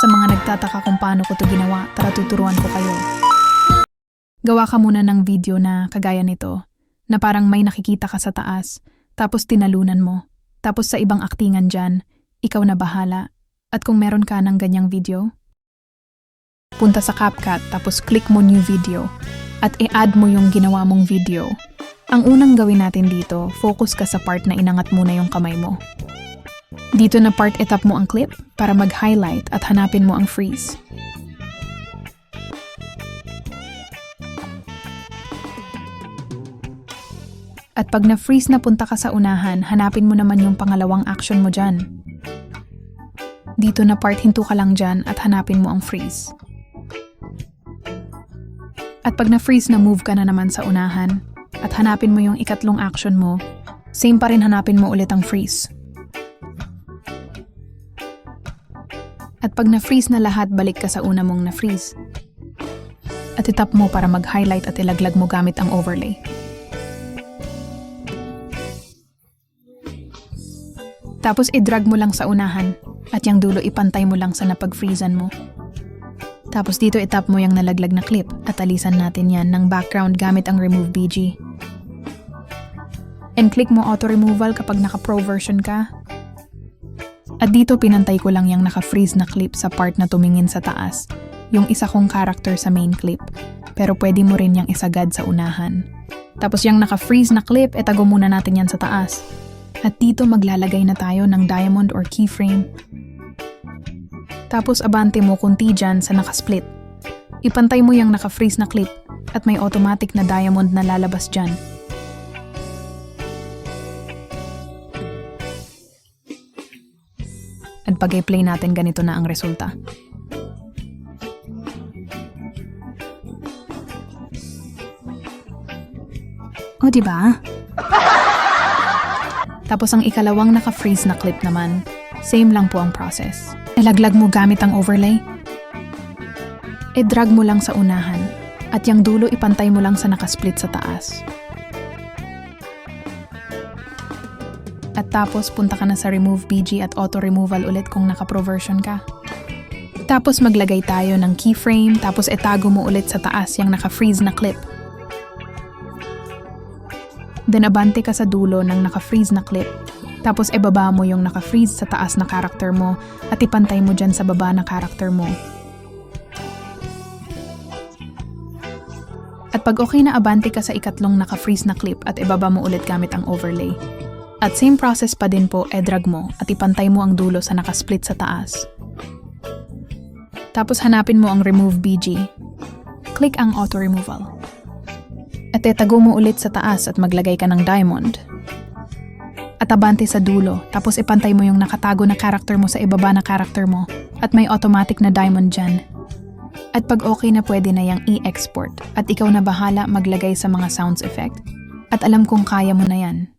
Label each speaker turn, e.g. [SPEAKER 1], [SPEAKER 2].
[SPEAKER 1] Sa mga nagtataka kung paano ko to ginawa, tara tuturuan ko kayo. Gawa ka muna ng video na kagaya nito, na parang may nakikita ka sa taas, tapos tinalunan mo. Tapos sa ibang aktingan dyan, ikaw na bahala. At kung meron ka ng ganyang video, punta sa CapCut tapos click mo new video at i-add mo yung ginawa mong video. Ang unang gawin natin dito, focus ka sa part na inangat muna yung kamay mo. Dito na part itap mo ang clip para mag-highlight at hanapin mo ang freeze. At pag na-freeze na punta ka sa unahan, hanapin mo naman yung pangalawang action mo dyan. Dito na part hinto ka lang dyan at hanapin mo ang freeze. At pag na-freeze na move ka na naman sa unahan at hanapin mo yung ikatlong action mo, same pa rin hanapin mo ulit ang freeze. At pag na-freeze na lahat, balik ka sa una mong na-freeze. At itap mo para mag-highlight at ilaglag mo gamit ang overlay. Tapos i-drag mo lang sa unahan at yung dulo ipantay mo lang sa napag-freezan mo. Tapos dito itap mo yung nalaglag na clip at alisan natin yan ng background gamit ang Remove BG. And click mo auto removal kapag naka-pro version ka. At dito pinantay ko lang yung naka-freeze na clip sa part na tumingin sa taas, yung isa kong character sa main clip, pero pwede mo rin yung isagad sa unahan. Tapos yung naka-freeze na clip, itago muna natin yan sa taas. At dito maglalagay na tayo ng diamond or keyframe. Tapos abante mo kunti dyan sa naka-split. Ipantay mo yung naka-freeze na clip at may automatic na diamond na lalabas dyan. At pag i-play natin, ganito na ang resulta. O diba? Tapos ang ikalawang naka-freeze na clip naman, same lang po ang process. Ilaglag mo gamit ang overlay. I-drag mo lang sa unahan at yung dulo ipantay mo lang sa naka-split sa taas. At tapos punta ka na sa Remove BG at Auto Removal ulit kung naka-pro version ka. Tapos maglagay tayo ng keyframe tapos itago mo ulit sa taas yung naka-freeze na clip. Then abante ka sa dulo ng naka-freeze na clip. Tapos ibaba mo yung naka-freeze sa taas na character mo at ipantay mo dyan sa baba na character mo. At pag okay na abante ka sa ikatlong naka-freeze na clip at ibaba mo ulit gamit ang overlay. At same process pa din po, e-drag mo at ipantay mo ang dulo sa naka-split sa taas. Tapos hanapin mo ang Remove BG. Click ang Auto Removal. At itago mo ulit sa taas at maglagay ka ng diamond. At abante sa dulo, tapos ipantay mo yung nakatago na character mo sa ibaba na character mo at may automatic na diamond dyan. At pag okay na pwede na yung i-export at ikaw na bahala maglagay sa mga sounds effect. At alam kong kaya mo na yan.